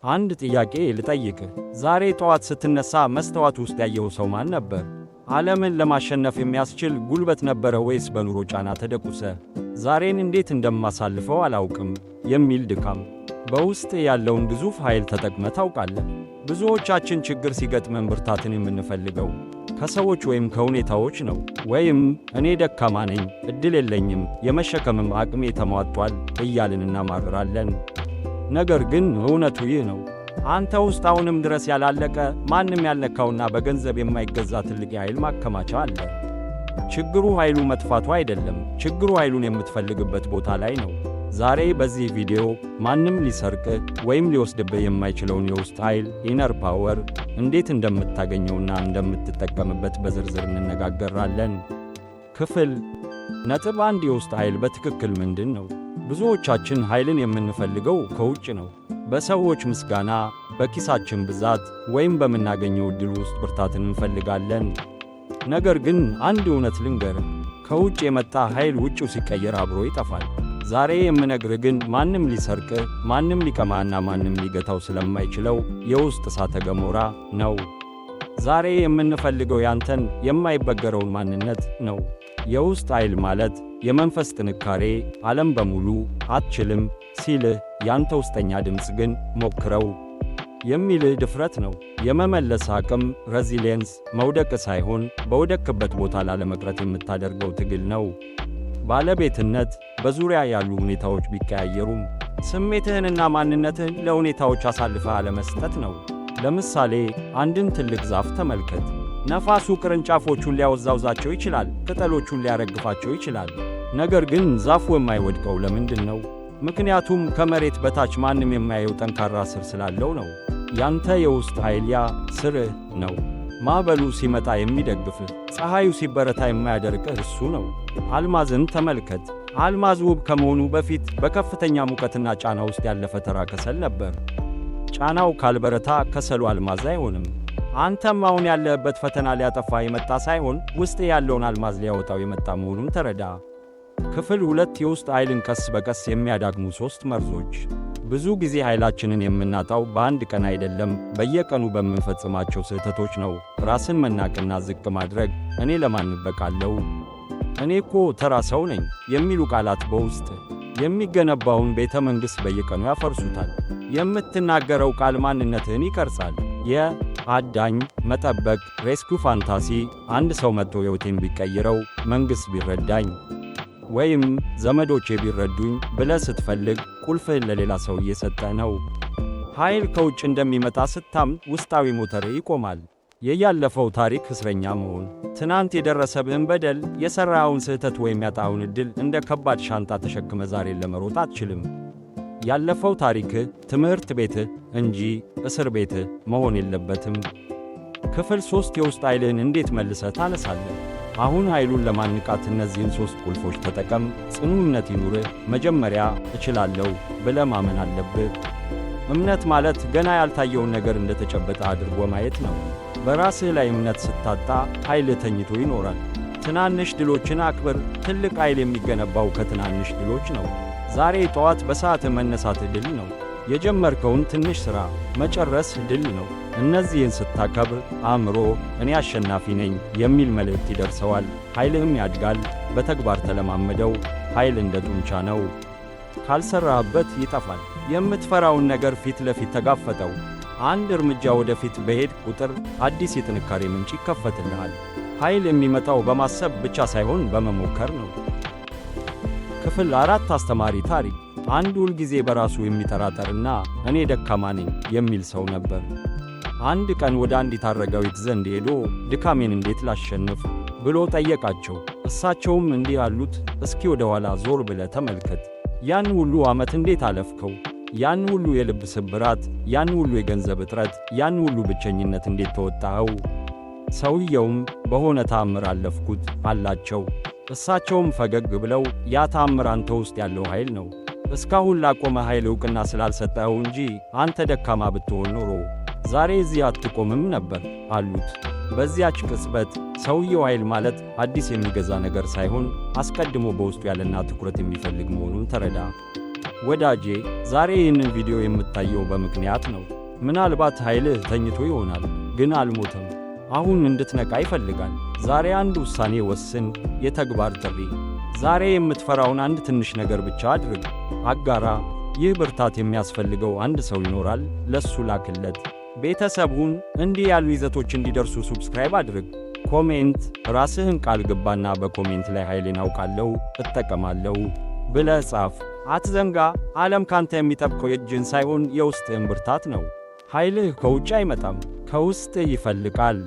አንድ ጥያቄ ልጠይቅህ። ዛሬ ጠዋት ስትነሳ መስተዋት ውስጥ ያየው ሰው ማን ነበር? ዓለምን ለማሸነፍ የሚያስችል ጉልበት ነበረ ወይስ በኑሮ ጫና ተደቁሰ ዛሬን እንዴት እንደማሳልፈው አላውቅም የሚል ድካም? በውስጥ ያለውን ግዙፍ ኃይል ተጠቅመህ ታውቃለህ? ብዙዎቻችን ችግር ሲገጥመን ብርታትን የምንፈልገው ከሰዎች ወይም ከሁኔታዎች ነው። ወይም እኔ ደካማ ነኝ፣ ዕድል የለኝም፣ የመሸከምም አቅሜ ተሟጧል እያልን እናማርራለን። ነገር ግን እውነቱ ይህ ነው። አንተ ውስጥ አሁንም ድረስ ያላለቀ ማንም ያልነካውና በገንዘብ የማይገዛ ትልቅ የኃይል ማከማቻ አለ። ችግሩ ኃይሉ መጥፋቱ አይደለም፣ ችግሩ ኃይሉን የምትፈልግበት ቦታ ላይ ነው። ዛሬ በዚህ ቪዲዮ ማንም ሊሰርቅህ ወይም ሊወስድብህ የማይችለውን የውስጥ ኃይል ኢነር ፓወር እንዴት እንደምታገኘውና እንደምትጠቀምበት በዝርዝር እንነጋገራለን። ክፍል ነጥብ 1 የውስጥ ኃይል በትክክል ምንድን ነው? ብዙዎቻችን ኃይልን የምንፈልገው ከውጭ ነው። በሰዎች ምስጋና፣ በኪሳችን ብዛት ወይም በምናገኘው ዕድል ውስጥ ብርታትን እንፈልጋለን። ነገር ግን አንድ እውነት ልንገርህ፣ ከውጭ የመጣ ኃይል ውጭው ሲቀየር አብሮ ይጠፋል። ዛሬ የምነግርህ ግን ማንም ሊሰርቅህ፣ ማንም ሊቀማና ማንም ሊገታው ስለማይችለው የውስጥ እሳተ ገሞራ ነው። ዛሬ የምንፈልገው ያንተን የማይበገረውን ማንነት ነው። የውስጥ ኃይል ማለት የመንፈስ ጥንካሬ። ዓለም በሙሉ አትችልም ሲልህ ያንተ ውስጠኛ ድምፅ ግን ሞክረው የሚልህ ድፍረት ነው። የመመለስ አቅም ሬዚሊየንስ፣ መውደቅ ሳይሆን በወደቅበት ቦታ ላለመቅረት የምታደርገው ትግል ነው። ባለቤትነት በዙሪያ ያሉ ሁኔታዎች ቢቀያየሩም ስሜትህንና ማንነትህን ለሁኔታዎች አሳልፈህ አለመስጠት ነው። ለምሳሌ አንድን ትልቅ ዛፍ ተመልከት። ነፋሱ ቅርንጫፎቹን ሊያወዛውዛቸው ይችላል፣ ቅጠሎቹን ሊያረግፋቸው ይችላል። ነገር ግን ዛፉ የማይወድቀው ለምንድን ነው? ምክንያቱም ከመሬት በታች ማንም የማያየው ጠንካራ ስር ስላለው ነው። ያንተ የውስጥ ኃይል ያ ስርህ ነው። ማዕበሉ ሲመጣ የሚደግፍህ፣ ፀሐዩ ሲበረታ የማያደርቅህ እሱ ነው። አልማዝን ተመልከት። አልማዝ ውብ ከመሆኑ በፊት በከፍተኛ ሙቀትና ጫና ውስጥ ያለፈ ተራ ከሰል ነበር። ጫናው ካልበረታ ከሰሉ አልማዝ አይሆንም። አንተም አሁን ያለህበት ፈተና ሊያጠፋ የመጣ ሳይሆን ውስጥ ያለውን አልማዝ ሊያወጣው የመጣ መሆኑን ተረዳ። ክፍል 2 የውስጥ ኃይልን ቀስ በቀስ የሚያዳግሙ 3 መርዞች። ብዙ ጊዜ ኃይላችንን የምናጣው በአንድ ቀን አይደለም፣ በየቀኑ በምንፈጽማቸው ስህተቶች ነው። ራስን መናቅና ዝቅ ማድረግ፣ እኔ ለማን እበቃለሁ፣ እኔ እኮ ተራ ሰው ነኝ የሚሉ ቃላት በውስጥ የሚገነባውን ቤተ መንግሥት በየቀኑ ያፈርሱታል። የምትናገረው ቃል ማንነትህን ይቀርጻል። የአዳኝ መጠበቅ ሬስኩ ፋንታሲ። አንድ ሰው መጥቶ ሕይወቴን ቢቀይረው፣ መንግሥት ቢረዳኝ ወይም ዘመዶቼ ቢረዱኝ ብለህ ስትፈልግ ቁልፍህን ለሌላ ሰው እየሰጠ ነው። ኃይል ከውጭ እንደሚመጣ ስታምን ውስጣዊ ሞተርህ ይቆማል። የያለፈው ታሪክ እስረኛ መሆን፣ ትናንት የደረሰብህን በደል፣ የሠራኸውን ስህተት ወይም ያጣኸውን ዕድል እንደ ከባድ ሻንጣ ተሸክመ ዛሬን ለመሮጥ አትችልም። ያለፈው ታሪክህ ትምህርት ቤትህ እንጂ እስር ቤትህ መሆን የለበትም። ክፍል 3 የውስጥ ኃይልህን እንዴት መልሰህ ታነሳለህ? አሁን ኃይሉን ለማንቃት እነዚህን 3 ቁልፎች ተጠቀም። ጽኑ እምነት ይኑርህ። መጀመሪያ እችላለሁ ብለህ ማመን አለብህ። እምነት ማለት ገና ያልታየውን ነገር እንደተጨበጠ አድርጎ ማየት ነው። በራስህ ላይ እምነት ስታጣ ኃይልህ ተኝቶ ይኖራል። ትናንሽ ድሎችን አክብር። ትልቅ ኃይል የሚገነባው ከትናንሽ ድሎች ነው። ዛሬ ጠዋት በሰዓትህ መነሳትህ ድል ነው። የጀመርከውን ትንሽ ሥራ መጨረስ ድል ነው። እነዚህን ስታከብር አእምሮ እኔ አሸናፊ ነኝ የሚል መልእክት ይደርሰዋል። ኃይልህም ያድጋል። በተግባር ተለማመደው። ኃይል እንደ ጡንቻ ነው፣ ካልሠራህበት ይጠፋል። የምትፈራውን ነገር ፊት ለፊት ተጋፈጠው። አንድ እርምጃ ወደፊት በሄድ ቁጥር አዲስ የጥንካሬ ምንጭ ይከፈትልሃል። ኃይል የሚመጣው በማሰብ ብቻ ሳይሆን በመሞከር ነው። ክፍል 4 አስተማሪ ታሪክ። አንድ ሁል ጊዜ በራሱ የሚጠራጠርና እኔ ደካማ ነኝ የሚል ሰው ነበር። አንድ ቀን ወደ አንዲት አረጋዊት ዘንድ ሄዶ ድካሜን እንዴት ላሸንፍ ብሎ ጠየቃቸው። እሳቸውም እንዲህ አሉት፣ እስኪ ወደ ኋላ ዞር ብለህ ተመልከት። ያን ሁሉ ዓመት እንዴት አለፍከው? ያን ሁሉ የልብ ስብራት፣ ያን ሁሉ የገንዘብ እጥረት፣ ያን ሁሉ ብቸኝነት እንዴት ተወጣኸው? ሰውየውም በሆነ ተአምር አለፍኩት አላቸው። እሳቸውም ፈገግ ብለው ያ ተአምር አንተ ውስጥ ያለው ኃይል ነው። እስካሁን ላቆመ ኃይል ዕውቅና ስላልሰጠኸው እንጂ አንተ ደካማ ብትሆን ኖሮ ዛሬ እዚህ አትቆምም ነበር አሉት። በዚያች ቅጽበት ሰውየው ኃይል ማለት አዲስ የሚገዛ ነገር ሳይሆን አስቀድሞ በውስጡ ያለና ትኩረት የሚፈልግ መሆኑን ተረዳ። ወዳጄ ዛሬ ይህንን ቪዲዮ የምታየው በምክንያት ነው። ምናልባት ኃይልህ ተኝቶ ይሆናል፣ ግን አልሞተም። አሁን እንድትነቃ ይፈልጋል። ዛሬ አንድ ውሳኔ ወስን። የተግባር ጥሪ። ዛሬ የምትፈራውን አንድ ትንሽ ነገር ብቻ አድርግ። አጋራ። ይህ ብርታት የሚያስፈልገው አንድ ሰው ይኖራል፣ ለሱ ላክለት። ቤተሰቡን እንዲህ ያሉ ይዘቶች እንዲደርሱ ሰብስክራይብ አድርግ። ኮሜንት፣ ራስህን ቃል ግባና በኮሜንት ላይ ኃይሌን አውቃለሁ እጠቀማለሁ ብለህ ጻፍ። አትዘንጋ። ዓለም ካንተ የሚጠብቀው የእጅን ሳይሆን የውስጥህን ብርታት ነው። ኃይልህ ከውጭ አይመጣም፣ ከውስጥ ይፈልቃል።